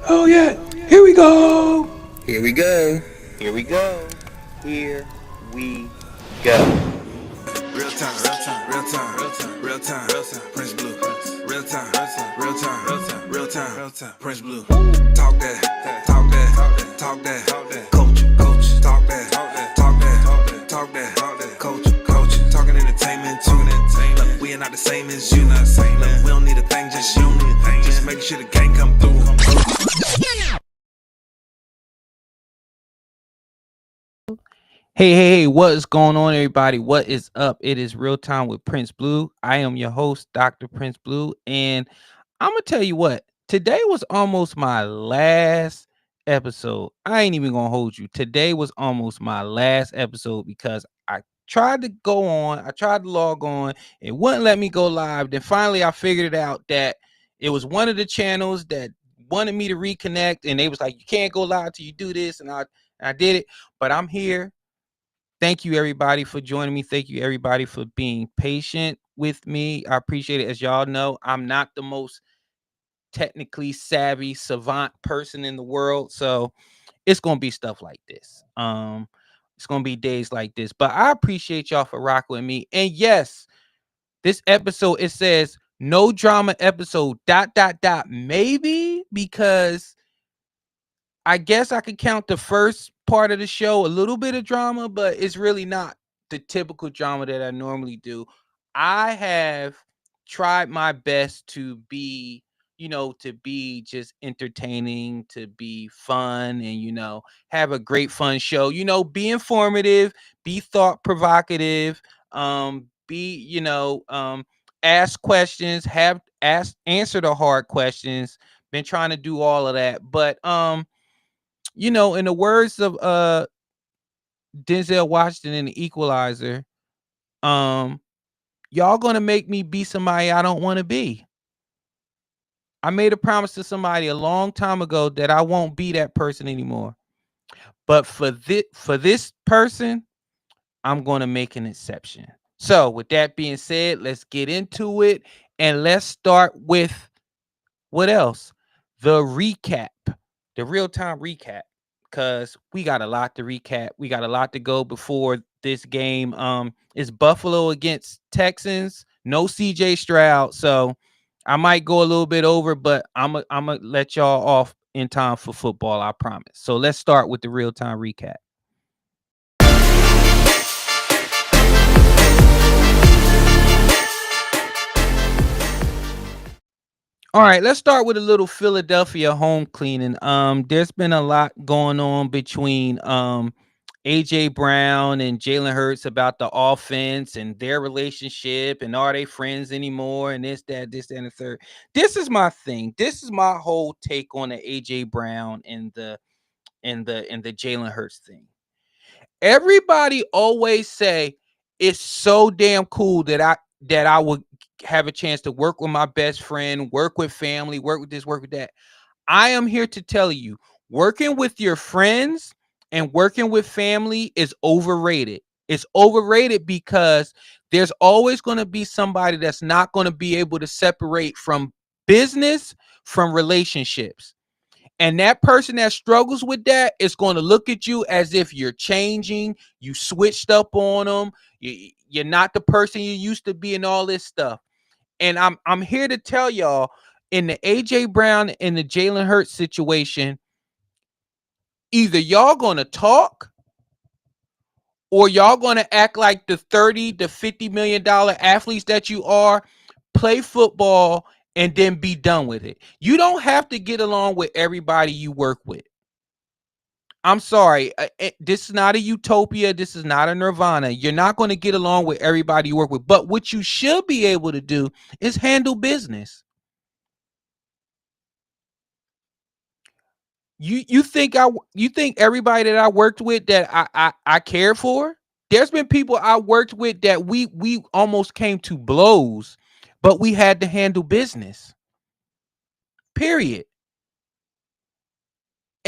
Oh yeah, here we go. Here we go. Here we go. Here we go. Real time, real time, real time, real time, real time, real time, Prince Blue. Real time, real time, real time, real time, real time, real time, Prince Blue. Talk that, talk that, talk that, coach, coach, talk that, talk that, talk that, coach, coach, talking entertainment too. Look, we are not the same as you. Look, we don't need a thing, just you. Just make sure the gang come through. Hey, what is going on, everybody? What is up? It is Real Time with Prince Blue. I am your host, Dr. Prince Blue, and I'm gonna tell you what. Today was almost my last episode. I ain't even gonna hold you. Today was almost my last episode because I tried to go on, I tried to log on, it wouldn't let me go live. Then finally I figured it out that it was one of the channels that wanted me to reconnect, and they was like, you can't go live till you do this, and I did it, but I'm here. Thank you, everybody, for joining me. Thank you, everybody, for being patient with me. I appreciate it. As y'all know, I'm not the most technically savvy savant person in the world, so it's gonna be stuff like this. It's gonna be days like this, but I appreciate y'all for rocking with me. And yes, this episode, it says no drama episode dot maybe, because I guess I could count the first part of the show a little bit of drama, but it's really not the typical drama that I normally do. I have tried my best to be, to be just entertaining, to be fun, and, have a great fun show. Be informative, be thought provocative, ask questions, answer the hard questions. Been trying to do all of that, but in the words of Denzel Washington in The Equalizer, um, y'all gonna make me be somebody I don't want to be. I made a promise to somebody a long time ago that I won't be that person anymore. But for this person, I'm gonna make an exception. So with that being said, let's get into it, and let's start with what else? The recap, the real time recap, because we got a lot to recap. We got a lot to go before this game. It's Buffalo against Texans. No CJ Stroud, so I might go a little bit over, but I'm gonna let y'all off in time for football. I promise. So let's start with the real time recap. All right, let's start with a little Philadelphia home cleaning. There's been a lot going on between AJ Brown and Jalen Hurts about the offense and their relationship, and are they friends anymore, and this, that, and the third. This is my thing. This is my whole take on the AJ Brown and the Jalen Hurts thing. Everybody always say it's so damn cool that I would have a chance to work with my best friend, work with family, work with this, work with that. I am here to tell you, working with your friends and working with family is overrated. It's overrated because there's always going to be somebody that's not going to be able to separate from business from relationships. And that person that struggles with that is going to look at you as if you're changing, you switched up on them, you're not the person you used to be, and all this stuff. And I'm here to tell y'all, in the AJ Brown and the Jalen Hurts situation, either y'all gonna talk or y'all gonna act like the 30 to 50 million dollar athletes that you are, play football, and then be done with it. You don't have to get along with everybody you work with. I'm sorry. This is not a utopia. This is not a nirvana. You're not going to get along with everybody you work with. But what you should be able to do is handle business. You think everybody that I worked with that I cared for? There's been people I worked with that we almost came to blows, but we had to handle business. Period.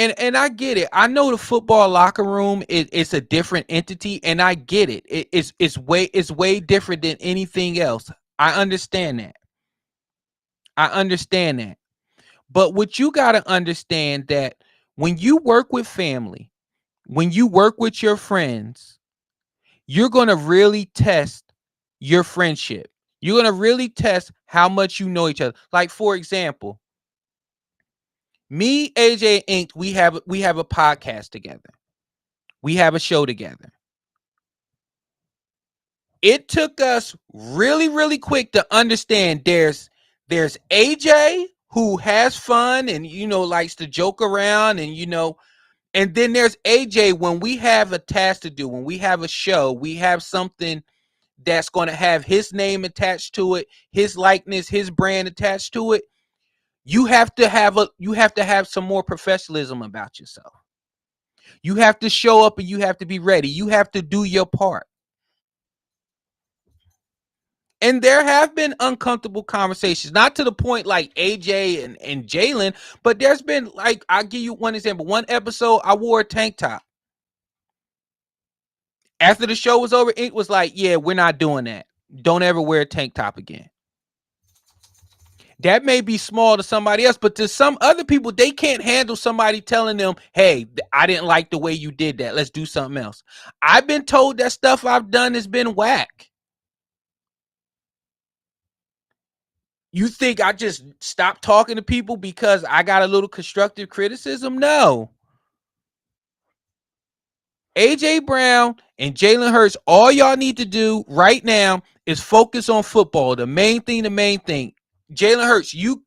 And I get it. I know the football locker room it's a different entity, and I get it. It's way different than anything else. I understand that. I understand that. But what you got to understand that when you work with family, when you work with your friends, you're going to really test your friendship. You're going to really test how much you know each other. Like, for example, me, AJ, Inc., we have a podcast together. We have a show together. It took us really, really quick to understand there's AJ who has fun and likes to joke around and then there's AJ when we have a task to do, when we have a show, we have something that's going to have his name attached to it, his likeness, his brand attached to it. You have to have some more professionalism about yourself. You have to show up and you have to be ready. You have to do your part. And there have been uncomfortable conversations, not to the point like AJ and Jalen, but there's been, like, I'll give you one example. One episode, I wore a tank top. After the show was over, it was like, yeah, we're not doing that. Don't ever wear a tank top again. That may be small to somebody else, but to some other people, they can't handle somebody telling them, hey, I didn't like the way you did that. Let's do something else. I've been told that stuff I've done has been whack. You think I just stopped talking to people because I got a little constructive criticism? No. AJ Brown and Jalen Hurts, all y'all need to do right now is focus on football. The main thing. Jalen Hurts, you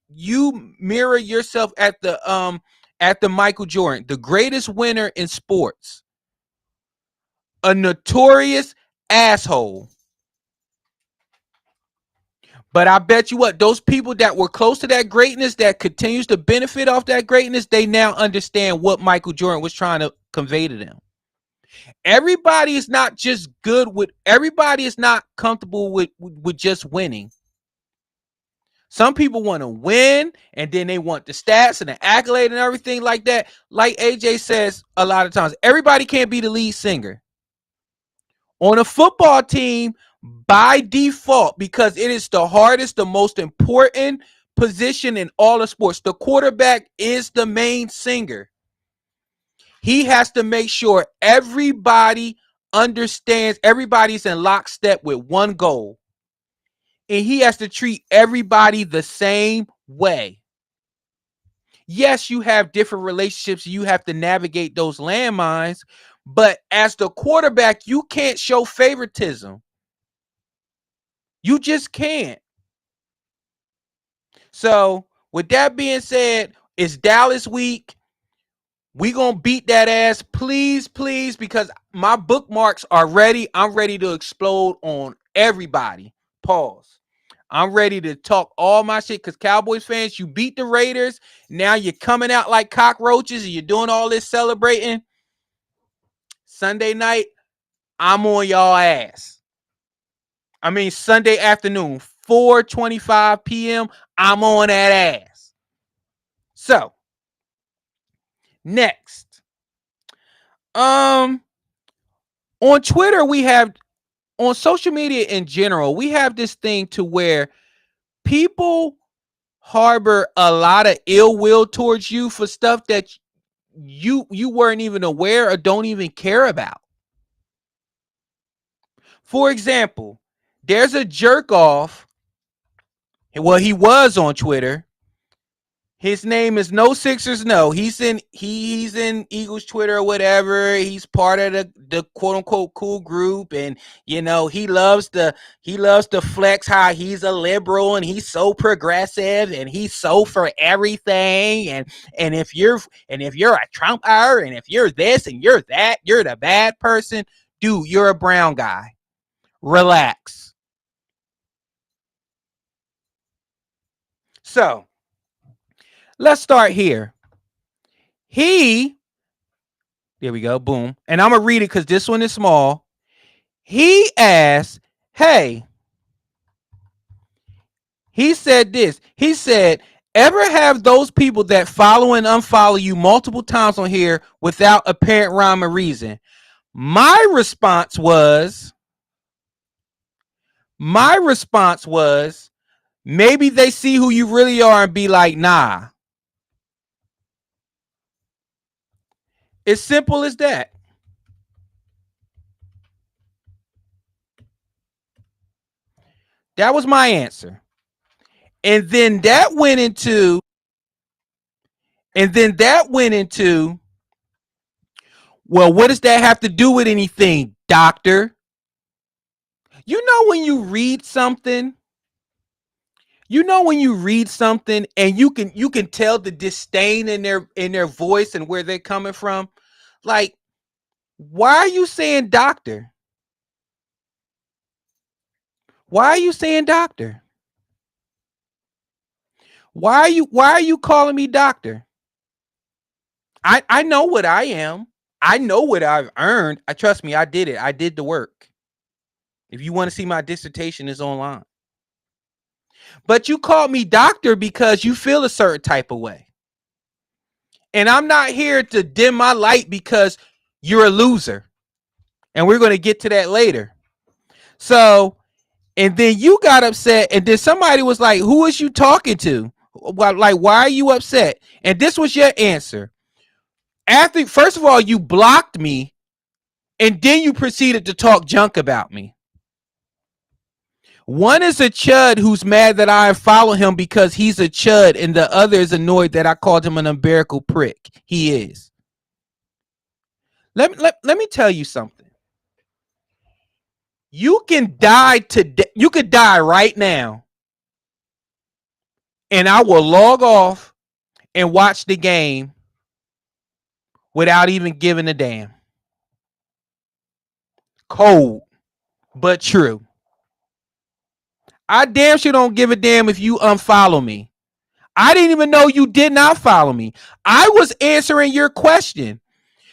mirror yourself at the Michael Jordan, the greatest winner in sports. A notorious asshole. But I bet you what, those people that were close to that greatness, that continues to benefit off that greatness, they now understand what Michael Jordan was trying to convey to them. Everybody is not just everybody is not comfortable with just winning. Some people want to win, and then they want the stats and the accolade and everything like that. Like AJ says a lot of times, everybody can't be the lead singer. On a football team, by default, because it is the hardest, the most important position in all of sports, the quarterback is the main singer. He has to make sure everybody understands, everybody's in lockstep with one goal. And he has to treat everybody the same way. Yes, you have different relationships. You have to navigate those landmines. But as the quarterback, you can't show favoritism. You just can't. So, with that being said, it's Dallas week. We gonna beat that ass, please, please, because my bookmarks are ready. I'm ready to explode on everybody. Pause. I'm ready to talk all my shit because Cowboys fans, you beat the Raiders. Now you're coming out like cockroaches and you're doing all this celebrating. Sunday night, I'm on y'all ass. I mean, Sunday afternoon, 4:25 p.m., I'm on that ass. So, next. On Twitter, on social media in general, we have this thing to where people harbor a lot of ill will towards you for stuff that you weren't even aware or don't even care about. For example, there's a jerk off. Well, he was on Twitter. His name is No Sixers No. He's in Eagles Twitter or whatever. He's part of the quote unquote cool group, and he loves to flex how he's a liberal and he's so progressive and he's so for everything. And if you're a Trumper and if you're this and you're that, you're the bad person. Dude, you're a brown guy. Relax. So let's start here. There we go, boom. And I'm going to read it because this one is small. He asked, hey, he said this. He said, ever have those people that follow and unfollow you multiple times on here without apparent rhyme or reason? My response was, maybe they see who you really are and be like, nah. As simple as that. That was my answer. And then that went into, and then that went into, well, what does that have to do with anything, doctor? You know when you read something, and you can tell the disdain in their voice and where they're coming from. Like, why are you saying doctor? Why are you saying doctor? Why are you calling me doctor? I know what I am. I know what I've earned. I trust me, I did it. I did the work. If you want to see my dissertation, it's online. But you called me doctor because you feel a certain type of way. And I'm not here to dim my light because you're a loser. And we're going to get to that later. So, and then you got upset, and then somebody was like, who is you talking to? Like, why are you upset? And this was your answer. After, first of all, you blocked me, and then you proceeded to talk junk about me. One is a chud who's mad that I follow him because he's a chud, and the other is annoyed that I called him an umbilical prick. He is. Let me tell you something. You can die today. You could die right now, and I will log off and watch the game without even giving a damn. Cold, but true. I damn sure don't give a damn if you unfollow me. I didn't even know you did not follow me. I was answering your question.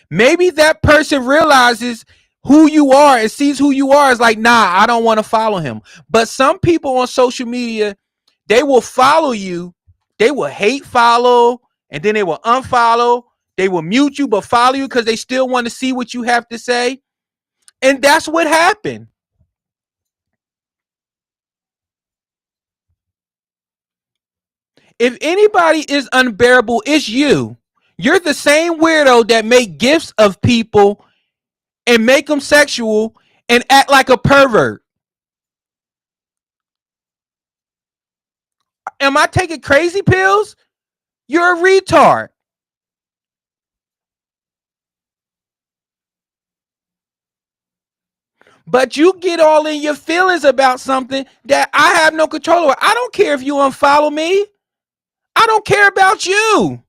Maybe that person realizes who you are and sees who you are. Is like, nah, I don't want to follow him. But some people on social media, they will follow you. They will hate follow, and then they will unfollow. They will mute you, but follow you because they still want to see what you have to say. And that's what happened. If anybody is unbearable, it's you. You're the same weirdo that make gifts of people and make them sexual and act like a pervert. Am I taking crazy pills? You're a retard. But you get all in your feelings about something that I have no control over. I don't care if you unfollow me. I don't care about you.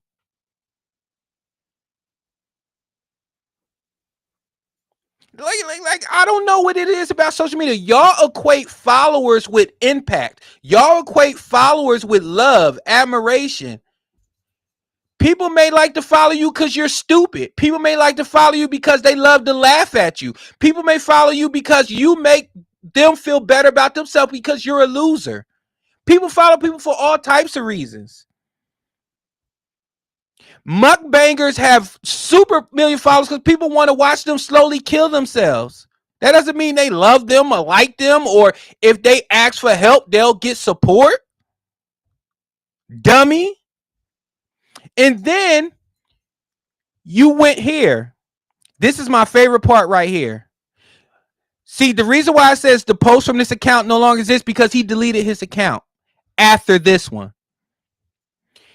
Like, I don't know what it is about social media. Y'all equate followers with impact. Y'all equate followers with love, admiration. People may like to follow you because you're stupid. People may like to follow you because they love to laugh at you. People may follow you because you make them feel better about themselves because you're a loser. People follow people for all types of reasons. Mukbangers have super million followers because people want to watch them slowly kill themselves. That doesn't mean they love them or like them, or if they ask for help, they'll get support. Dummy. And then you went here. This is my favorite part right here. See, the reason why it says the post from this account no longer exists because he deleted his account after this one.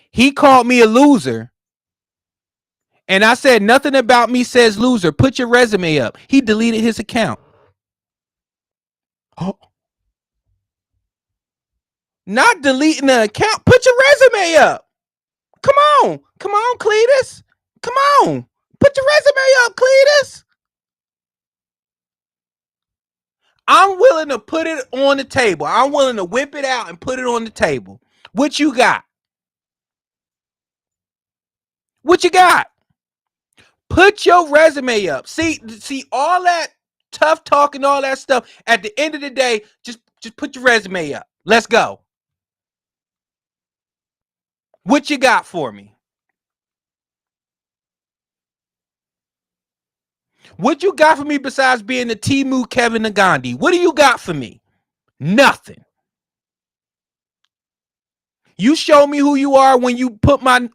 He called me a loser. And I said, nothing about me says loser. Put your resume up. He deleted his account. Oh, not deleting the account. Put your resume up. Come on. Come on, Cletus. Come on. Put your resume up, Cletus. I'm willing to put it on the table. I'm willing to whip it out and put it on the table. What you got? What you got? Put your resume up. See all that tough talk and all that stuff. At the end of the day, just put your resume up. Let's go. What you got for me? What you got for me besides being the Timu Kevin Nagandi? What do you got for me? Nothing. You show me who you are when you put my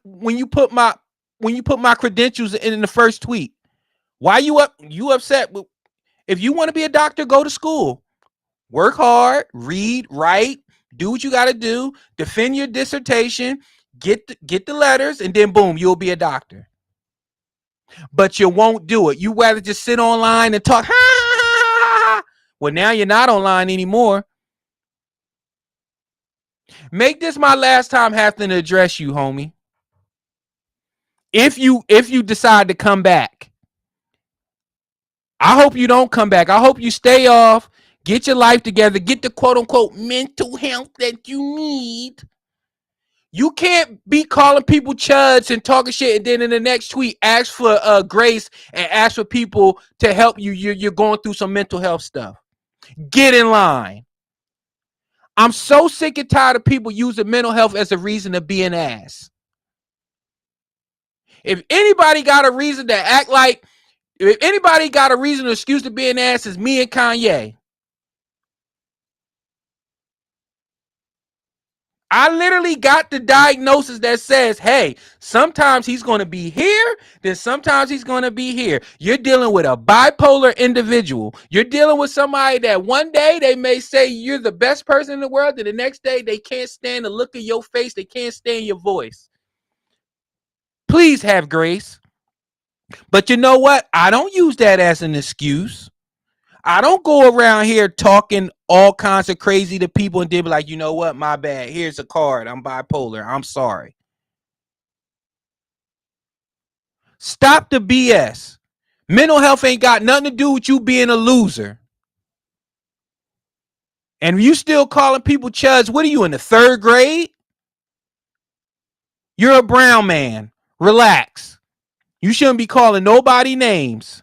when you put my credentials in the first tweet? Why you upset? If you want to be a doctor, go to school. Work hard, read, write, do what you got to do, defend your dissertation, get the letters, and then boom, you'll be a doctor. But you won't do it. You rather just sit online and talk. Well, now you're not online anymore. Make this my last time having to address you, homie. If you decide to come back, I hope you don't come back. I hope you stay off. Get your life together. Get the quote unquote mental health that you need. You can't be calling people chuds and talking shit, and then in the next tweet ask for grace and ask for people to help you. You're going through some mental health stuff. Get in line. I'm so sick and tired of people using mental health as a reason to be an ass. If anybody got a reason to act like, if anybody got a reason or excuse to be an ass, it's me and Kanye. I literally got the diagnosis that says, hey, sometimes he's going to be here, then sometimes he's going to be here. You're dealing with a bipolar individual. You're dealing with somebody that one day they may say you're the best person in the world, and the next day they can't stand the look of your face. They can't stand your voice. Please have grace. But you know what? I don't use that as an excuse. I don't go around here talking all kinds of crazy to people and then be like, you know what? My bad. Here's a card. I'm bipolar. I'm sorry. Stop the BS. Mental health ain't got nothing to do with you being a loser. And you still calling people chuds. What are you, in the 3rd grade? You're a brown man. Relax. You shouldn't be calling nobody names.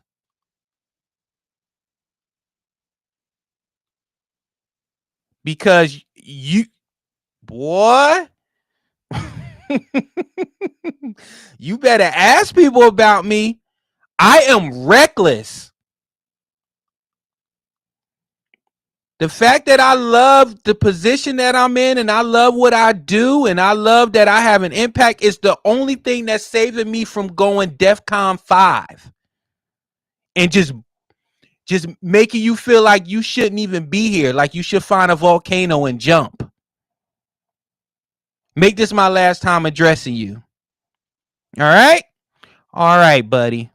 Because you, boy, you better ask people about me. I am reckless. The fact that I love the position that I'm in and I love what I do and I love that I have an impact is the only thing that's saving me from going DEFCON 5 and just making you feel like you shouldn't even be here, like you should find a volcano and jump. Make this my last time addressing you. All right? All right, buddy.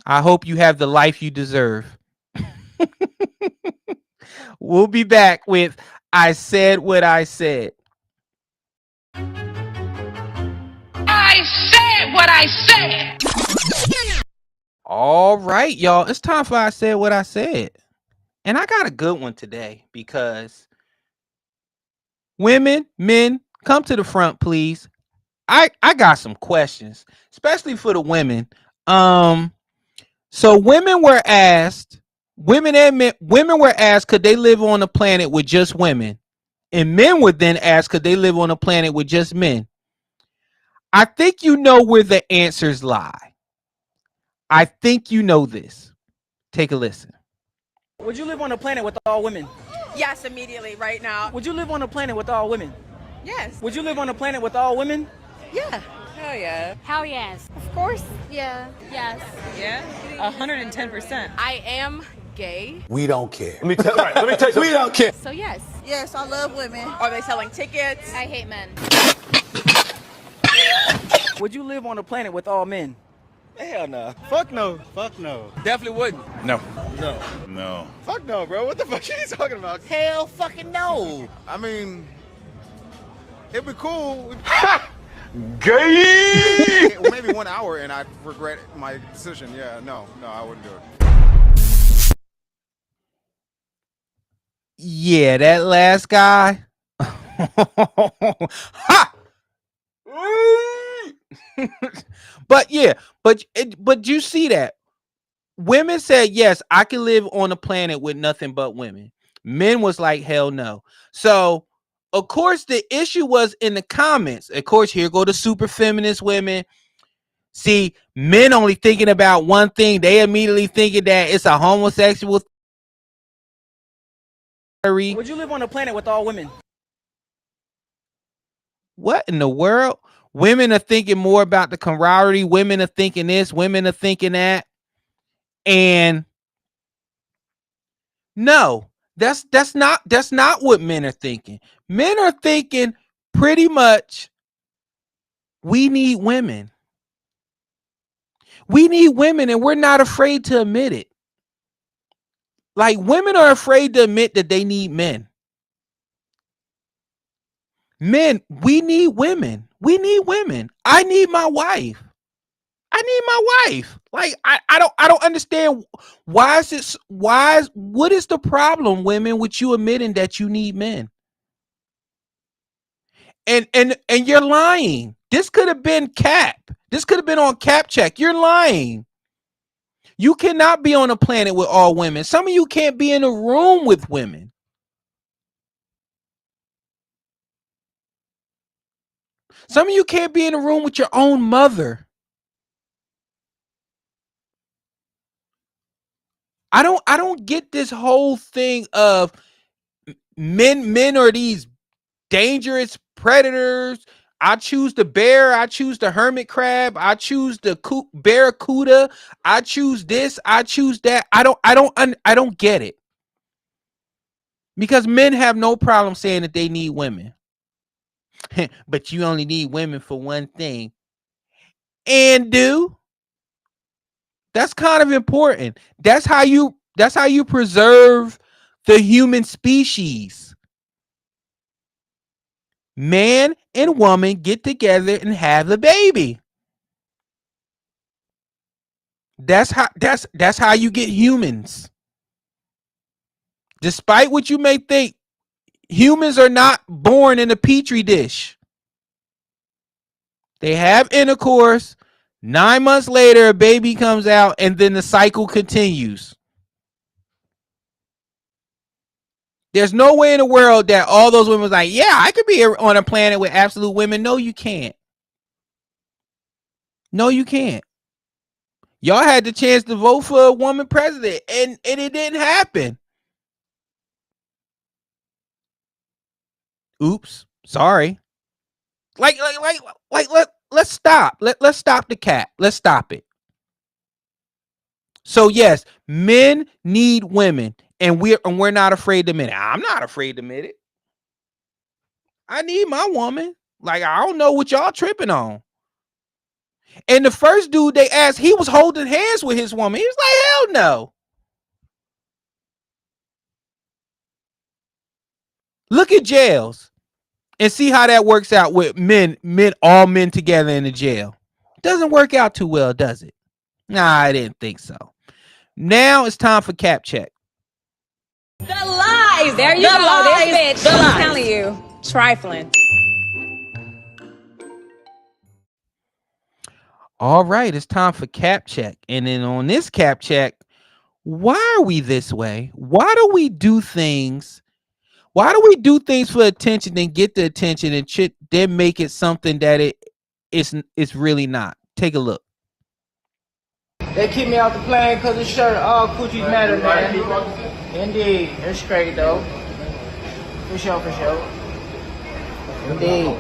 I hope you have the life you deserve. We'll be back with I Said What I Said. I said what I said. All right, y'all. It's time for I Said What I Said. And I got a good one today because women, men, come to the front, please. I got some questions, especially for the women. So women were asked, women and men, women were asked, could they live on a planet with just women? And men were then asked, could they live on a planet with just men? I think you know where the answers lie. I think you know this. Take a listen. Would you live on a planet with all women? Yes, immediately, right now. Would you live on a planet with all women? Yes. Would you live on a planet with all women? Yeah. Hell yeah. Hell yes. Of course. Yeah. Yes. Yeah? 110%. I am gay. We don't care. Let me tell you, we don't care. So yes. Yes, I love women. Are they selling tickets? I hate men. Would you live on a planet with all men? Hell no. Fuck no. Fuck no. Definitely wouldn't. No. No. No. Fuck no, bro. What the fuck are you talking about? Hell fucking no. I mean, it'd be cool. Gay. Well, maybe 1 hour and I'd regret my decision. Yeah, no, I wouldn't do it. Yeah, that last guy. Ha! But yeah, but you see that women said yes, I can live on a planet with nothing but women. Men was like hell no. So of course the issue was in the comments. Of course, here go the super feminist women. See, men only thinking about one thing. They immediately thinking that it's a homosexual. Would you live on a planet with all women? What in the world? Women are thinking more about the camaraderie. Women are thinking this. Women are thinking that. And no, that's not what men are thinking. Men are thinking pretty much we need women. We need women, and we're not afraid to admit it. Like, women are afraid to admit that they need men. Men, we need women. We need women. I need my wife. I need my wife. Like, I don't understand what is the problem, women, with you admitting that you need men? And you're lying. This could have been Cap. This could have been on Cap Check. You're lying. You cannot be on a planet with all women. Some of you can't be in a room with women. Some of you can't be in a room with your own mother. I don't get this whole thing of men are these dangerous predators. I choose the bear. I choose the hermit crab. I choose the barracuda. I choose this. I choose that. I don't get it. Because men have no problem saying that they need women. But you only need women for one thing. And that's kind of important. That's how you preserve the human species. Man and woman get together and have a baby. That's how you get humans. Despite what you may think, humans are not born in a petri dish. They have intercourse. 9 months later, a baby comes out, and then the cycle continues. There's no way in the world that all those women was like, yeah, I could be on a planet with absolute women. No, you can't. No, you can't. Y'all had the chance to vote for a woman president, and it didn't happen. Oops, sorry. Let's stop. Let's stop the cat. Let's stop it. So yes, men need women, and we're not afraid to admit it. I'm not afraid to admit it. I need my woman. Like, I don't know what y'all tripping on. And the first dude they asked, he was holding hands with his woman. He was like, hell no. Look at jails and see how that works out with all men together in the jail. Doesn't work out too well, does it? Nah, I didn't think so. Now it's time for Cap Check. The lies. There you go. This bitch. I'm telling you. Trifling. All right, it's time for Cap Check. And then on this Cap Check, why are we this way? Why do we do things? Why do we do things for attention and get the attention and then make it something that it's really not? Take a look. They kicked me off the plane because the shirt, all coochies matter, man. Indeed. It's straight, though. For sure, for sure. Indeed.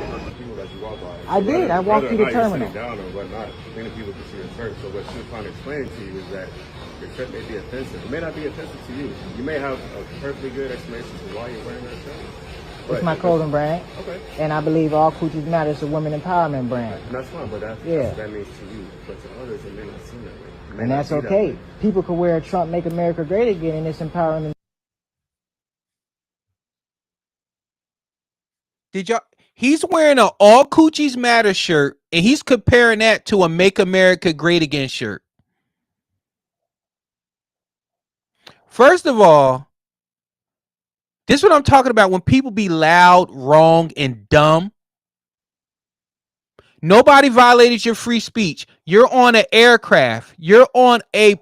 I did. I walked through the terminal. Down or whatnot, many people can see your shirt. So what she's trying to explain to you is that your shirt may be offensive. It may not be offensive to you. You may have a perfectly good explanation for why you're wearing that shirt. It's my clothing brand. Okay. And I believe all coochies matter. It's a women empowerment brand. And that's fine, but that's what that means to you. But to others, it may not seem that way. And that's okay. People could wear a Trump Make America Great Again, and it's empowering them. Did y'all? He's wearing an All Coochies Matter shirt, and he's comparing that to a Make America Great Again shirt. First of all, this is what I'm talking about when people be loud, wrong, and dumb. Nobody violated your free speech. You're on an aircraft. You're on a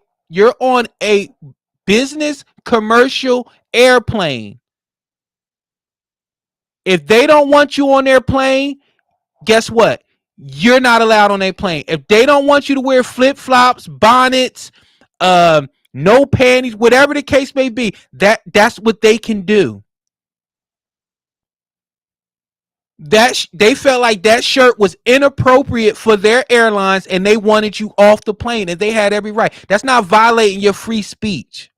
business commercial airplane. If they don't want you on their plane, guess what? You're not allowed on their plane. If they don't want you to wear flip-flops, bonnets, no panties, whatever the case may be, that's what they can do. they felt like that shirt was inappropriate for their airlines and they wanted you off the plane, and they had every right. That's not violating your free speech.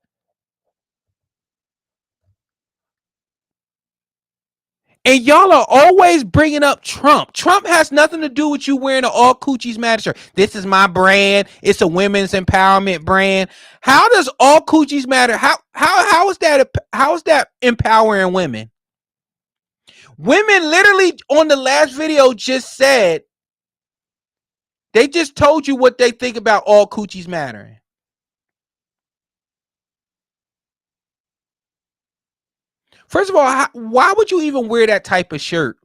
And y'all are always bringing up Trump. Trump has nothing to do with you wearing an all coochies matter shirt. This is my brand. It's a women's empowerment brand. How does all coochies matter? How is that empowering women? Women literally on the last video just said, they just told you what they think about all coochies mattering. First of all, why would you even wear that type of shirt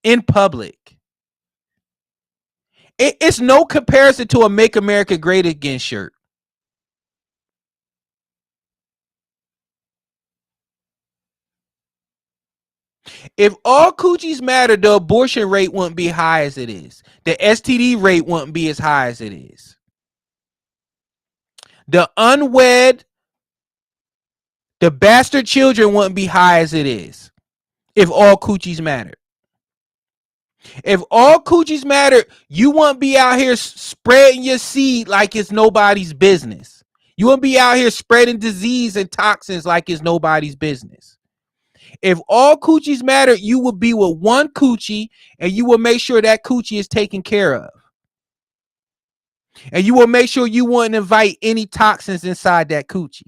in public? It's no comparison to a Make America Great Again shirt. If all coochies matter, the abortion rate wouldn't be high as it is. The STD rate wouldn't be as high as it is. The unwed, the bastard children wouldn't be high as it is if all coochies mattered. If all coochies mattered, you wouldn't be out here spreading your seed like it's nobody's business. You wouldn't be out here spreading disease and toxins like it's nobody's business. If all coochies mattered, you would be with one coochie and you will make sure that coochie is taken care of. And you will make sure you wouldn't invite any toxins inside that coochie.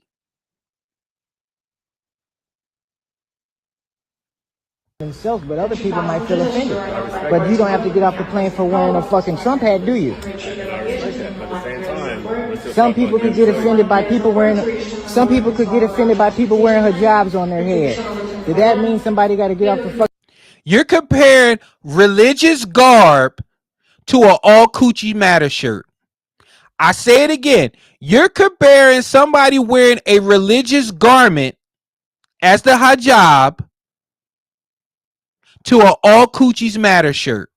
Themselves, but other people might feel offended. But you don't have to get off the plane for wearing a fucking Trump hat, do you? Some people could get offended by people wearing. Some people could get offended by people wearing hijabs on their head. Did that mean somebody got to get off the fucking? You're comparing religious garb to an all coochie matter shirt. I say it again. You're comparing somebody wearing a religious garment as the hijab to an all coochies matter shirt.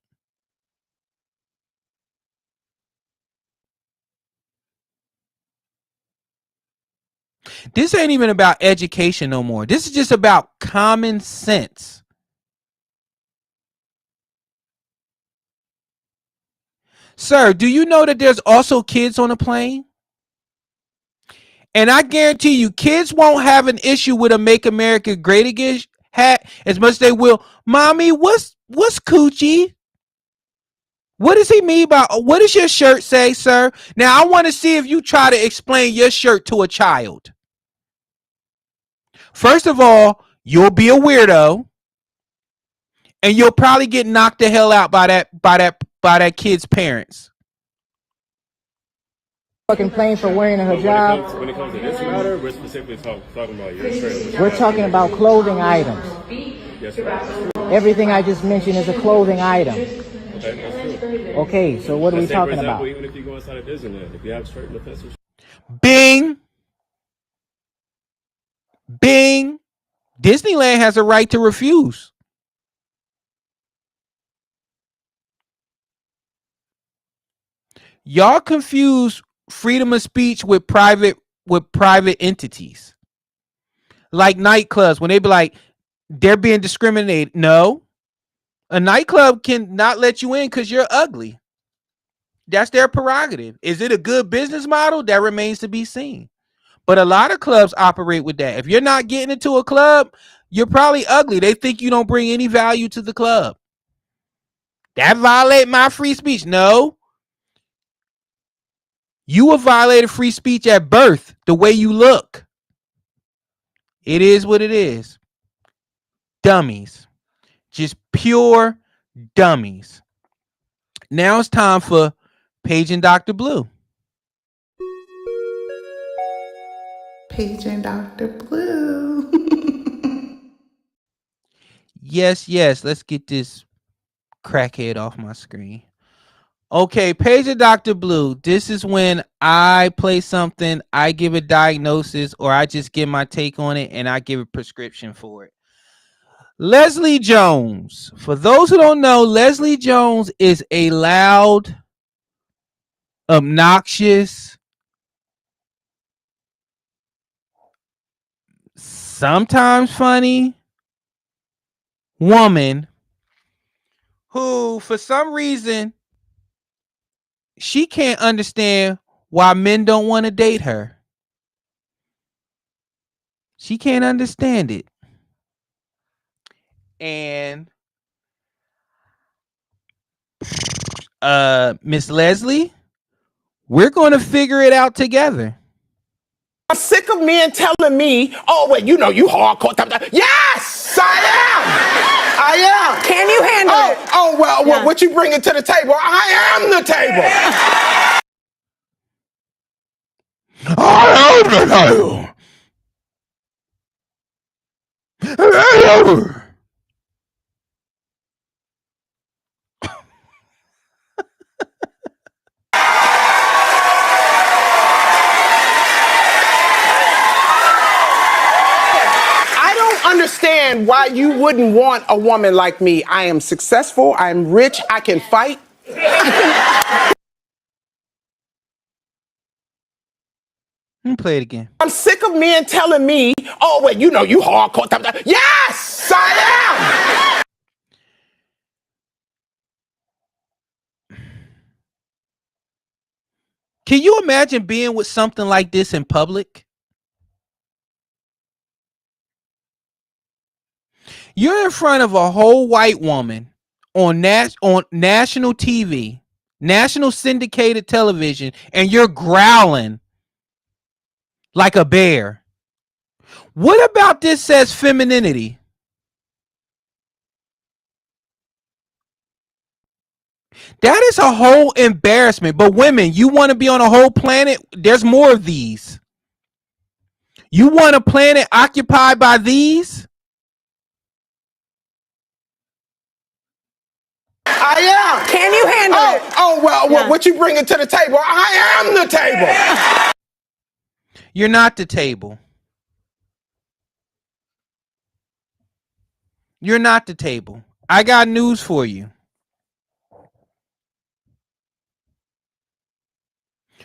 This ain't even about education no more. This is just about common sense. Sir, do you know that there's also kids on a plane? And I guarantee you, kids won't have an issue with a Make America Great Again hat as much as they will. Mommy, what's coochie? What does he mean by, what does your shirt say, sir? Now, I want to see if you try to explain your shirt to a child. First of all, you'll be a weirdo. And you'll probably get knocked the hell out by that kid's parents. Fucking plane for wearing a hijab. When it comes to this matter, we're specifically talking about your shirt. We're talking about clothing items. Yes, right. Everything I just mentioned is a clothing item. Okay, that's true. Okay, so what are we talking about? Even if you go inside of Disneyland, if you have certain offensive. Bing. Bing. Disneyland has a right to refuse. Y'all confuse freedom of speech with private entities. Like nightclubs, when they be like, they're being discriminated. No. A nightclub can not let you in because you're ugly. That's their prerogative. Is it a good business model? That remains to be seen. But a lot of clubs operate with that. If you're not getting into a club, you're probably ugly. They think you don't bring any value to the club. That violate my free speech. No. You have violated free speech at birth, the way you look. It is what it is. Dummies. Just pure dummies. Now it's time for Paige and Dr. Blue. Paige and Dr. Blue. Yes. Let's get this crackhead off my screen. Okay, Paige and Dr. Blue. This is when I play something, I give a diagnosis, or I just give my take on it, and I give a prescription for it. Leslie Jones. For those who don't know, Leslie Jones is a loud, obnoxious, sometimes funny woman who for some reason she can't understand why men don't want to date her. She can't understand it. And Miss Leslie, we're going to figure it out together. I'm sick of men telling me, oh, well, you know, you hardcore. Yes, I am. I am. Can you handle it? Oh, well, what you bringing to the table? I am the table. I am the table. I don't understand why you wouldn't want a woman like me. I am successful. I'm rich. I can fight. Play it again. I'm sick of men telling me, oh, well, you know, you hardcore. Yes, I am. Can you imagine being with something like this in public? You're in front of a whole white woman on national TV, national syndicated television, and you're growling like a bear. What about this says femininity? That is a whole embarrassment. But women, you want to be on a whole planet? There's more of these. You want a planet occupied by these? I am. Can you handle it? Oh, well, what you bringing to the table? I am the table. You're not the table. You're not the table. I got news for you.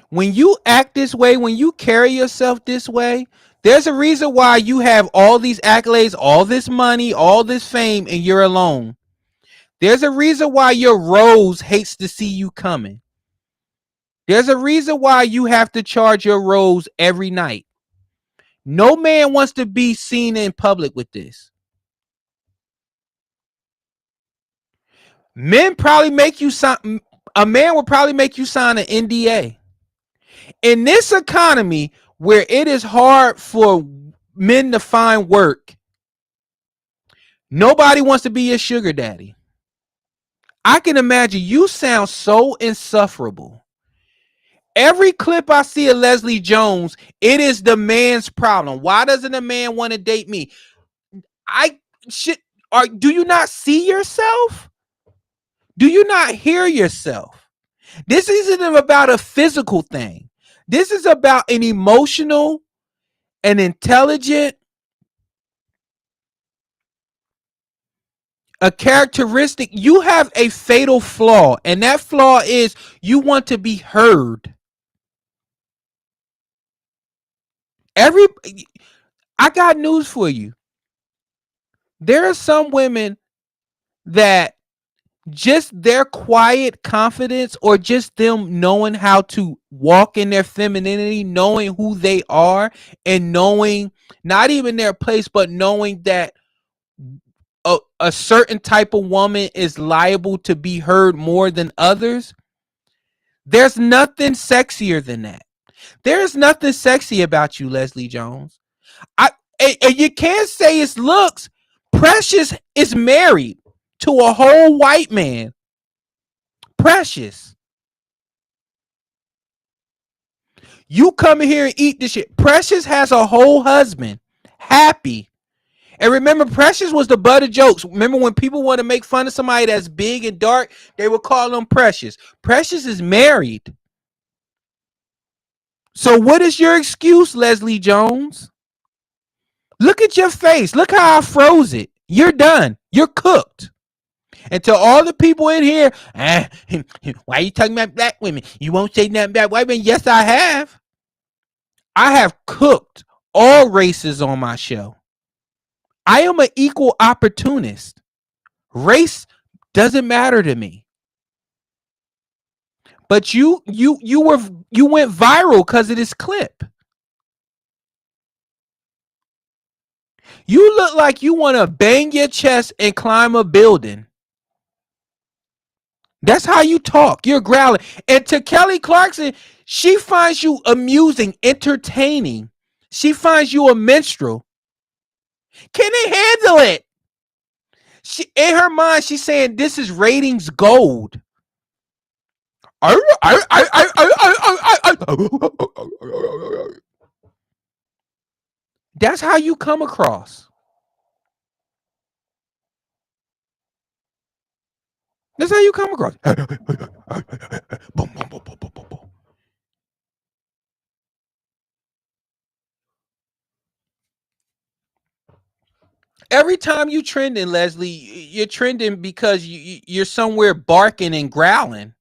When you act this way, when you carry yourself this way, there's a reason why you have all these accolades, all this money, all this fame, and you're alone. There's a reason why your rose hates to see you coming. There's a reason why you have to charge your rose every night. No man wants to be seen in public with this. Men probably make you sign. A man will probably make you sign an NDA. In this economy where it is hard for men to find work, nobody wants to be your sugar daddy. I can imagine you sound so insufferable. Every clip I see of Leslie Jones, it is the man's problem. Why doesn't a man want to date me? Do you not see yourself? Do you not hear yourself? This isn't about a physical thing. This is about an emotional, an intelligent, a characteristic. You have a fatal flaw, and that flaw is you want to be heard. I got news for you. There are some women that just their quiet confidence or just them knowing how to walk in their femininity, knowing who they are and knowing not even their place, but knowing that a certain type of woman is liable to be heard more than others. There's nothing sexier than that. There's nothing sexy about you, Leslie Jones. And you can't say it's looks. Precious is married to a whole white man. Precious. You come in here and eat this shit. Precious has a whole husband. Happy. And remember, Precious was the butt of jokes. Remember when people want to make fun of somebody that's big and dark, they would call them Precious. Precious is married. So what is your excuse, Leslie Jones? Look at your face. Look how I froze it. You're done. You're cooked. And to all the people in here, why are you talking about black women? You won't say nothing about white women. Yes, I have. I have cooked all races on my show. I am an equal opportunist. Race Doesn't matter to me. But you went viral because of this clip. You look like you want to bang your chest and climb a building. That's how you talk. You're growling. And to Kelly Clarkson, she finds you amusing, entertaining. She finds you a minstrel. Can they handle it? In her mind, she's saying this is ratings gold. That's how you come across. That's how you come across. Every time you trending, Leslie, you're trending because you're somewhere barking and growling.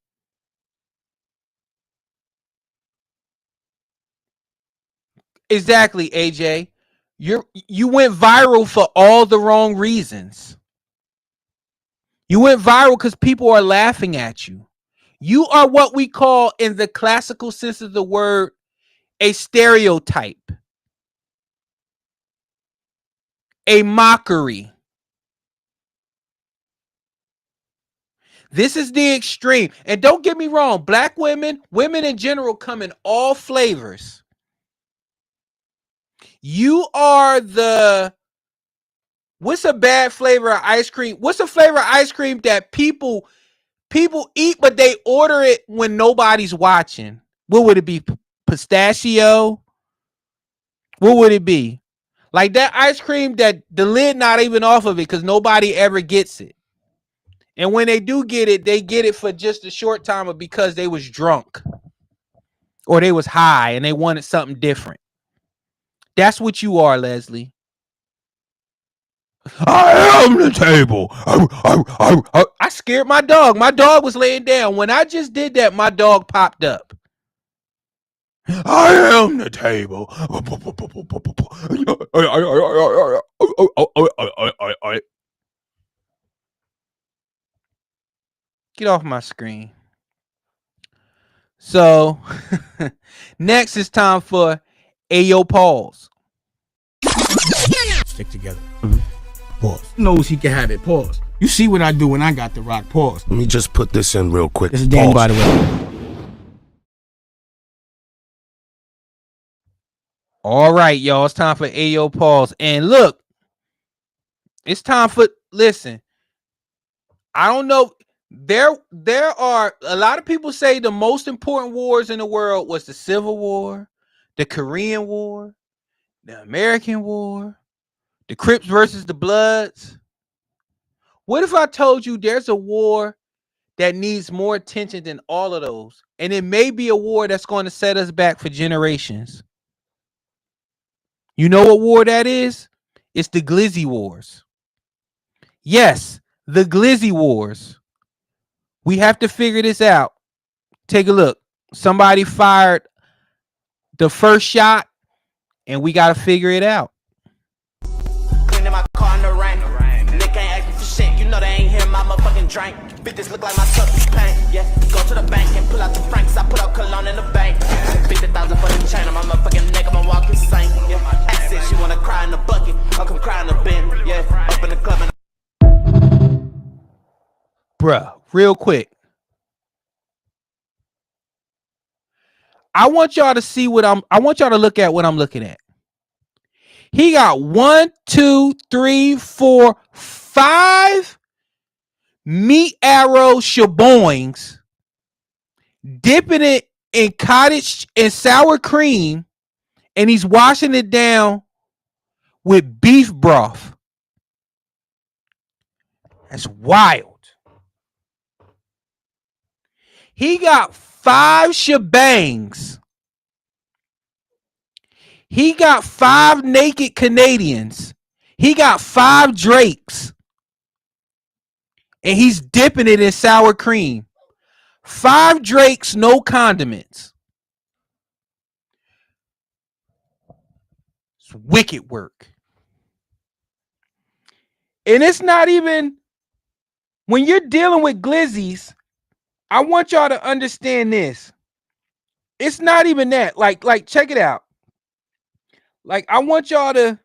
Exactly, AJ. You went viral for all the wrong reasons. You went viral because people are laughing at you. You are what we call, in the classical sense of the word, a stereotype, a mockery. This is the extreme. And don't get me wrong, black women in general, come in all flavors. You are what's a bad flavor of ice cream? What's a flavor of ice cream that people eat, but they order it when nobody's watching? What would it be? Pistachio? What would it be? Like that ice cream that the lid not even off of it because nobody ever gets it. And when they do get it, they get it for just a short time or because they was drunk or they was high and they wanted something different. That's what you are, Leslie. I am the table. I scared my dog. My dog was laying down. When I just did that, my dog popped up. I am the table. Get off my screen. So, next it's time for Ayo Pause. Stick together. Pause. Knows he can have it. Pause. You see what I do when I got the rock. Pause. Let me just put this in real quick. This is Dan, by the way. All right, y'all. It's time for Ayo Pause. And look, it's time for, listen, I don't know. There are a lot of people say the most important wars in the world was the Civil War, the Korean War, the American War, the Crips versus the Bloods. What if I told you there's a war that needs more attention than all of those? And it may be a war that's going to set us back for generations. You know what war that is? It's the Glizzy Wars. Yes, the Glizzy Wars. We have to figure this out. Take a look. Somebody fired the first shot, and we got to figure it out. Cleaning my car in the rain. Nick ain't asking for shit. You know they ain't hear my motherfucking drink. Bitches look like my truck is paint. Yeah, go to the bank and pull out the francs. I put out cologne in the bank. 50,000 for the chain. I'm a motherfucking nigga. I'm walking saint. Yeah, I said she wanna cry in the bucket. I'll come cry in the bin. Yeah, up in the club and Bruh, real quick. I want y'all to see I want y'all to look at what I'm looking at. He got 1, 2, 3, 4, 5 meat arrow shaboings, dipping it in cottage and sour cream, and he's washing it down with beef broth. That's wild. He got 5 shebangs. He got 5 naked Canadians. He got 5 Drakes. And he's dipping it in sour cream. 5 Drakes, no condiments. It's wicked work. And it's not even when you're dealing with glizzies, I want y'all to understand this. It's not even that. Like check it out. Like I want y'all to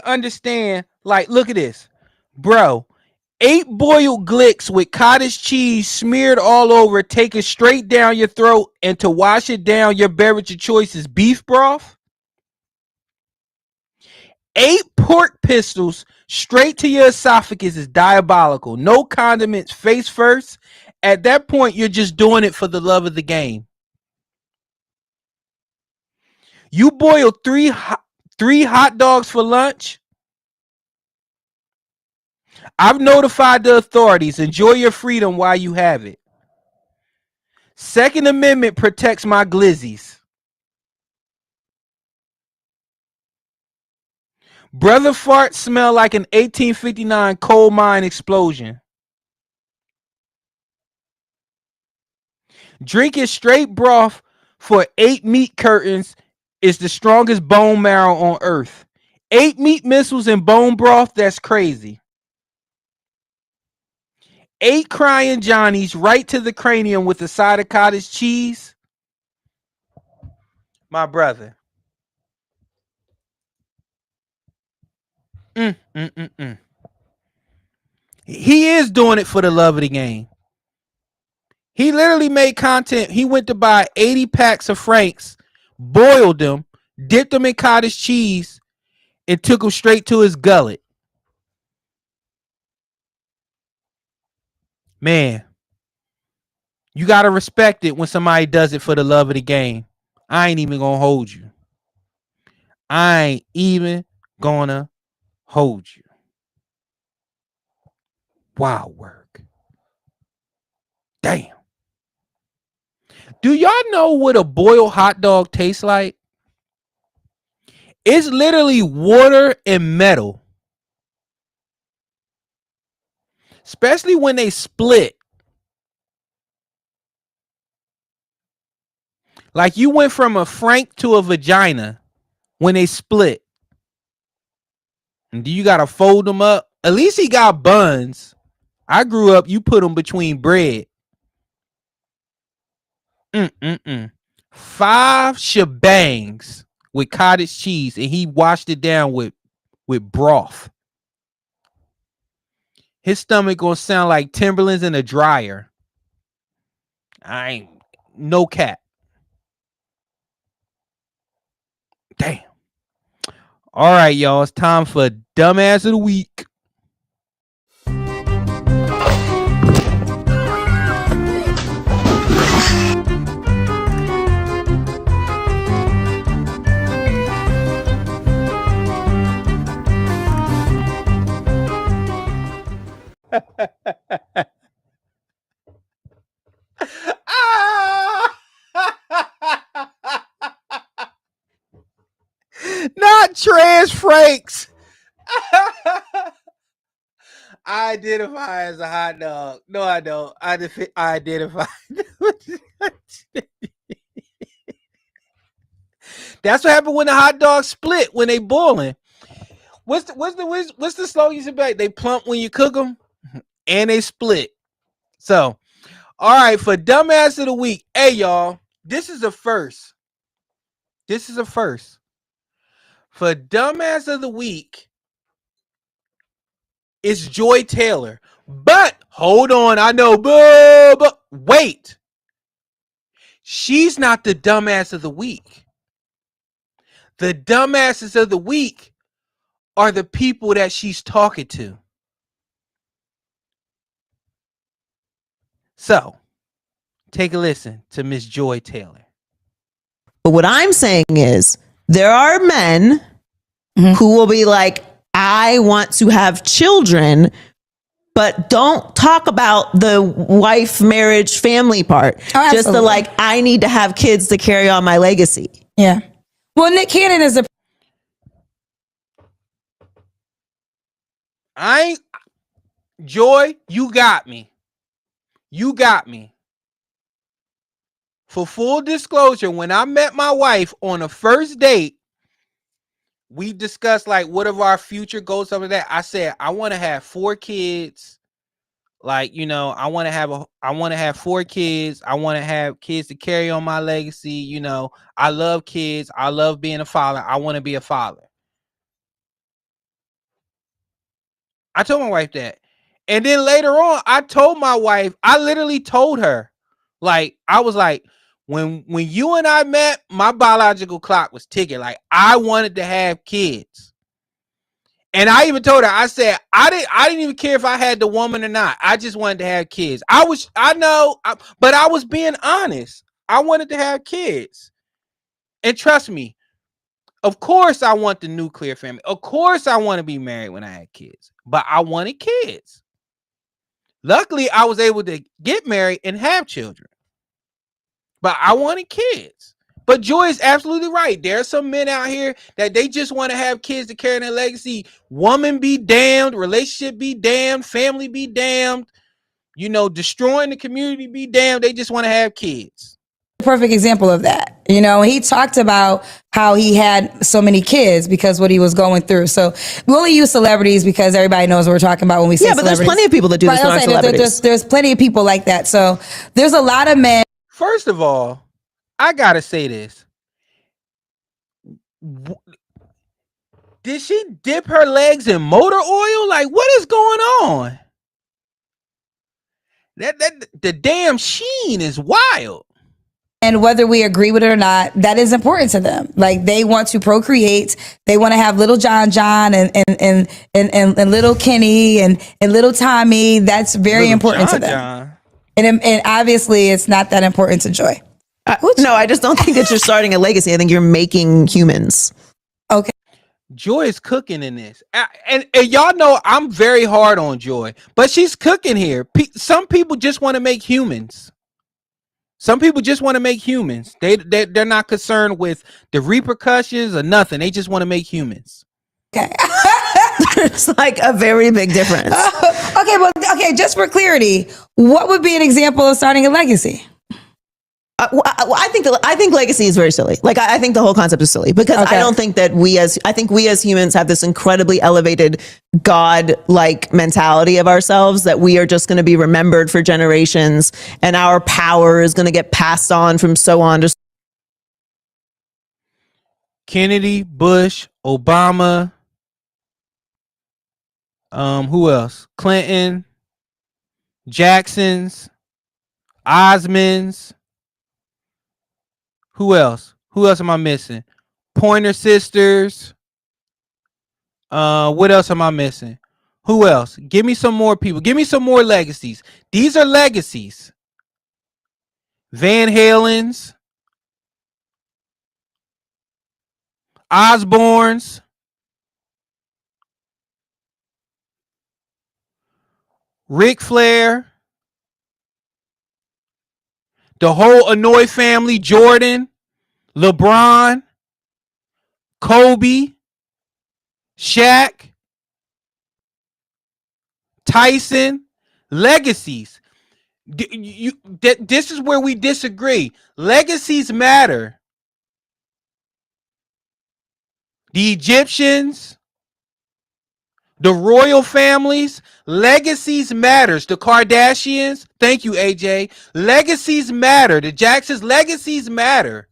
understand. Like, look at this, bro. 8 boiled glicks with cottage cheese smeared all over, taken straight down your throat, and to wash it down, your beverage of choice is beef broth. 8 pork pistols straight to your esophagus is diabolical. No condiments, face first. At that point, you're just doing it for the love of the game. You boiled 3 hot dogs for lunch. I've notified the authorities. Enjoy your freedom while you have it. Second Amendment protects my glizzies. Brother fart smell like an 1859 coal mine explosion. Drinking straight broth for 8 meat curtains is the strongest bone marrow on earth. 8 meat missiles in bone broth, that's crazy. 8 crying Johnnies right to the cranium with a side of cottage cheese. My brother. He is doing it for the love of the game. He literally made content. He went to buy 80 packs of Franks, boiled them, dipped them in cottage cheese, and took them straight to his gullet. Man, you got to respect it when somebody does it for the love of the game. I ain't even going to hold you. I ain't even going to hold you. Wow, work. Damn. Do y'all know what a boiled hot dog tastes like? It's literally water and metal. Especially when they split. Like you went from a frank to a vagina when they split. And do you got to fold them up? At least he got buns. I grew up, you put them between bread. 5 shebangs with cottage cheese, and he washed it down with broth. His stomach gonna sound like Timberlands in a dryer. I ain't no cap. Damn. All right, y'all. It's time for Dumbass of the Week. Not trans Franks. I identify as a hot dog. No, I don't. I identify. That's what happened when the hot dogs split when they boiling. What's the slogan about? They plump when you cook them, and they split. So, all right, for Dumbass of the Week, hey y'all, this is a first. This is a first. For Dumbass of the Week, it's Joy Taylor. But hold on, I know, but wait. She's not the dumbass of the week. The dumbasses of the week are the people that she's talking to. So, take a listen to Miss Joy Taylor. But what I'm saying is there are men who will be like, I want to have children, but don't talk about the wife, marriage, family part. Oh, just the like, I need to have kids to carry on my legacy. Yeah. Well, Nick Cannon is a... Joy, you got me. You got me. For full disclosure, when I met my wife on a first date, we discussed like what are our future goals over that. I said I want to have 4 kids. Like, you know, I want to have 4 kids. I want to have kids to carry on my legacy. You know, I love kids. I love being a father. I want to be a father. I told my wife that. And then later on, I told my wife, I literally told her, like, I was like, when you and I met, my biological clock was ticking. Like, I wanted to have kids. And I even told her, I said, I didn't even care if I had the woman or not. I just wanted to have kids. But I was being honest. I wanted to have kids. And trust me, of course I want the nuclear family. Of course I want to be married when I had kids. But I wanted kids. Luckily, I was able to get married and have children. But I wanted kids. But Joy is absolutely right. There are some men out here that they just want to have kids to carry their legacy. Woman be damned, relationship be damned, family be damned, you know, destroying the community be damned. They just want to have kids. Perfect example of that. You know, he talked about how he had so many kids because what he was going through. So we only use celebrities because everybody knows what we're talking about when we say but there's plenty of people that do this. Right, celebrities. There's plenty of people like that. So there's a lot of men. First of all, I gotta say this. Did she dip her legs in motor oil? Like, what is going on? The damn sheen is wild. And whether we agree with it or not, that is important to them. Like, they want to procreate. They want to have little John and little Kenny and little Tommy. That's very little important to them. And obviously, it's not that important to Joy. No, I just don't think that you're starting a legacy. I think you're making humans. Okay. Joy is cooking in this. And y'all know I'm very hard on Joy, but she's cooking here. Some people just want to make humans. Some people just want to make humans. They're not concerned with the repercussions or nothing. They just want to make humans. Okay. There's like a very big difference. Okay, just for clarity, what would be an example of starting a legacy? I think legacy is very silly. Like, I think the whole concept is silly because I don't think that we as humans have this incredibly elevated God-like mentality of ourselves that we are just going to be remembered for generations and our power is going to get passed on from so on to Kennedy, Bush, Obama, who else? Clinton, Jackson's, Osmonds. Who else? Who else am I missing? Pointer Sisters. What else am I missing? Who else? Give me some more people. Give me some more legacies. These are legacies. Van Halen's, Osbourne's, Ric Flair, the whole Hanoi family, Jordan, LeBron, Kobe, Shaq, Tyson, legacies. This is where we disagree. Legacies matter. The Egyptians, the royal families, legacies matters. The Kardashians, thank you, AJ. Legacies matter. The Jacksons, legacies matter.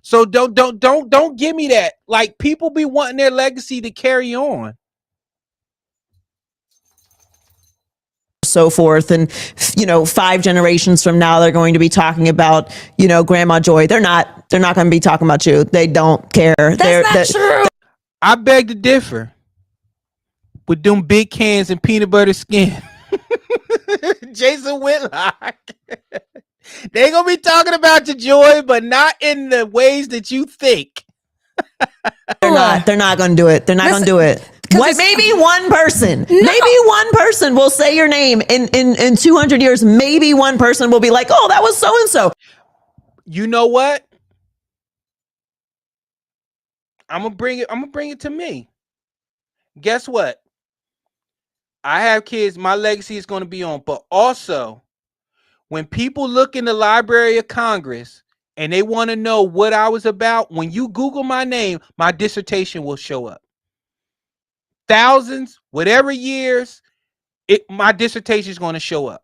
So don't give me that. Like, people be wanting their legacy to carry on. so forth. And, 5 generations from now, they're going to be talking about, Grandma Joy. They're not going to be talking about you. They don't care. That's not true. I beg to differ with them big cans and peanut butter skin. Jason Whitlock. They ain't gonna be talking about your Joy, but not in the ways that you think. They're not going to do it. They're not going to do it. Maybe one person, will say your name in 200 years. Maybe one person will be like, oh, that was so-and-so. You know what? I'm gonna bring it to me. Guess what? I have kids. My legacy is going to be on. But also, when people look in the Library of Congress and they want to know what I was about, when you Google my name, my dissertation will show up. Thousands, whatever years, my dissertation is going to show up.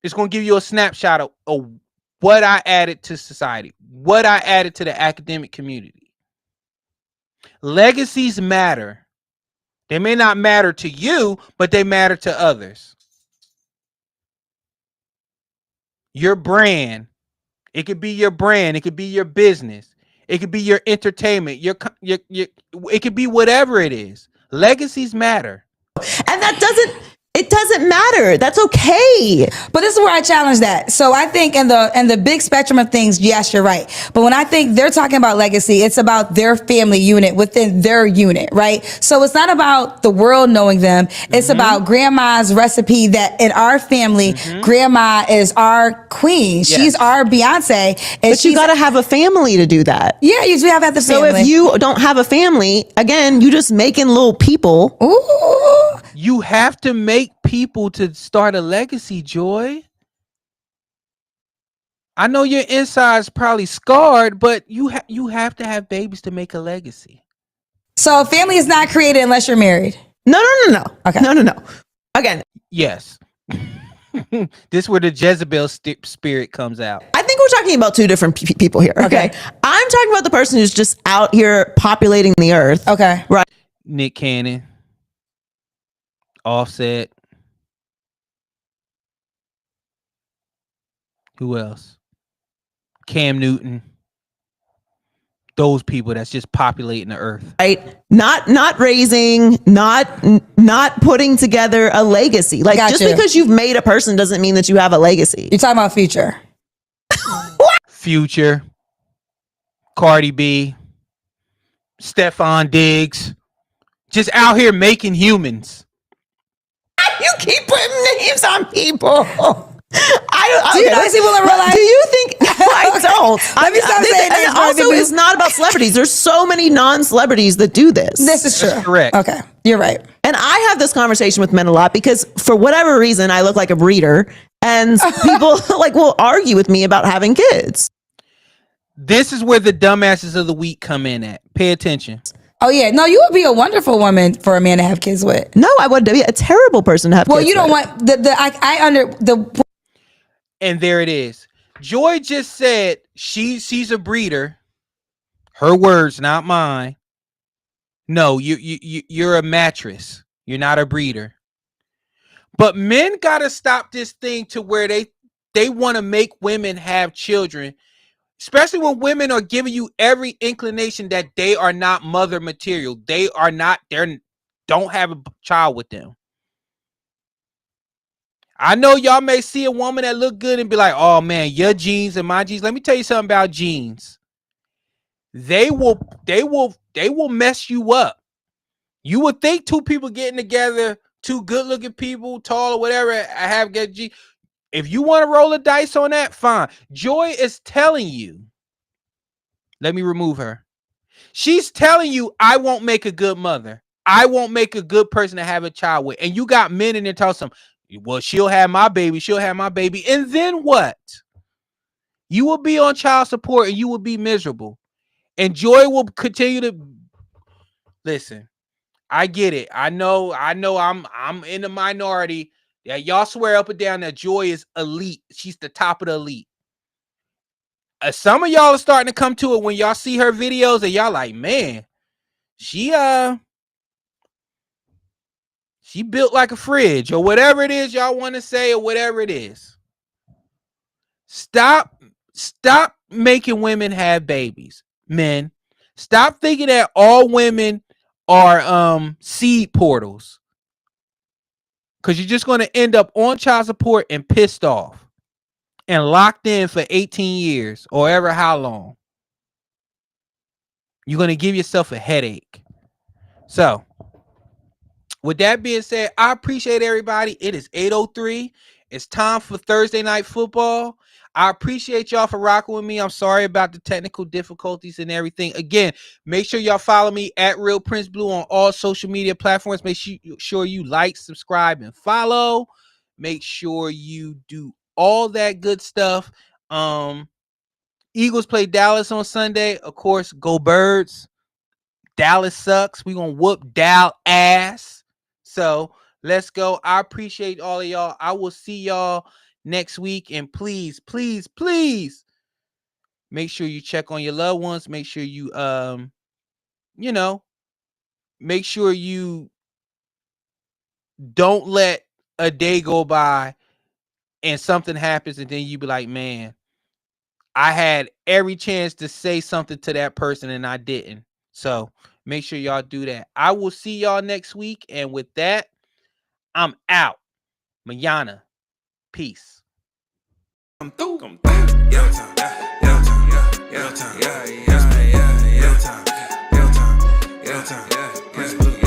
It's going to give you a snapshot of what I added to society, what I added to the academic community. Legacies matter. They may not matter to you, but they matter to others. Your brand. It could be your brand. It could be your business. It could be your entertainment. It could be whatever it is. Legacies matter. And it doesn't matter. That's okay. But this is where I challenge that. So I think in the big spectrum of things, yes, you're right. But when I think they're talking about legacy, it's about their family unit within their unit, right? So it's not about the world knowing them. It's about grandma's recipe that in our family, grandma is our queen. Yes. She's our Beyonce. And but you got to have a family to do that. Yeah, you do have the family. So if you don't have a family, again, you just making little people. Ooh. You have to make people to start a legacy, Joy. I know your inside's probably scarred, but you have to have babies to make a legacy. So a family is not created unless you're married. No. Okay. No. Again. Yes. This is where the Jezebel spirit comes out. I think we're talking about two different people here. Okay. I'm talking about the person who's just out here populating the earth. Okay. Right. Nick Cannon. Offset. Who else? Cam Newton. Those people that's just populating the earth. Right. Not raising, not putting together a legacy. Like just because you've made a person doesn't mean that you have a legacy. You're talking about Future. Future. Cardi B. Stephon Diggs. Just out here making humans. You keep putting names on people. Do you know people in real life? Do you think I don't? Let me stop saying names. And also, it's not about celebrities. There's so many non-celebrities that do this. This is true. That's correct. Okay, you're right. And I have this conversation with men a lot because for whatever reason, I look like a breeder, and people will argue with me about having kids. This is where the dumbasses of the week come in at. Pay attention. Oh yeah, no, you would be a wonderful woman for a man to have kids with. No, I would be a terrible person to have. Well, kids you don't with. want And there it is. Joy just said she's a breeder. Her words, not mine. No, you're a mattress. You're not a breeder. But men gotta stop this thing to where they want to make women have children. Especially when women are giving you every inclination that they are not mother material. They don't have a child with them. I know y'all may see a woman that look good and be like, oh man, your genes and my genes. Let me tell you something about genes. They will mess you up. You would think two people getting together, two good looking people, tall or whatever, I have good genes. If you want to roll a dice on that, fine. Joy is telling you. Let me remove her. She's telling you, I won't make a good mother. I won't make a good person to have a child with. And you got men in there telling them, well, she'll have my baby. She'll have my baby. And then what? You will be on child support and you will be miserable. And Joy will continue to listen. I get it. I know I'm in the minority. Yeah, y'all swear up and down that Joy is elite. She's the top of the elite. Some of y'all are starting to come to it when y'all see her videos and y'all like, man, she built like a fridge or whatever it is y'all want to say or whatever it is. Stop making women have babies, men. Stop thinking that all women are seed portals. Because you're just going to end up on child support and pissed off. And locked in for 18 years or ever how long. You're going to give yourself a headache. So, with that being said, I appreciate everybody. It is 8:03. It's time for Thursday Night Football. I appreciate y'all for rocking with me. I'm sorry about the technical difficulties and everything. Again, make sure y'all follow me at Real Prince Blue on all social media platforms. Make sure you like, subscribe, and follow. Make sure you do all that good stuff. Eagles play Dallas on Sunday. Of course, go Birds. Dallas sucks. We gonna whoop Dal ass. So let's go. I appreciate all of y'all. I will see y'all next week. And please, please, please make sure you check on your loved ones. Make sure you make sure you don't let a day go by and something happens and then you be like, man, I had every chance to say something to that person and I didn't. So make sure y'all do that. I will see y'all next week. And with that, I'm out. Mañana. Peace. Come through. Real time. Real time. Real time. Real time. Real time. Prince Blue.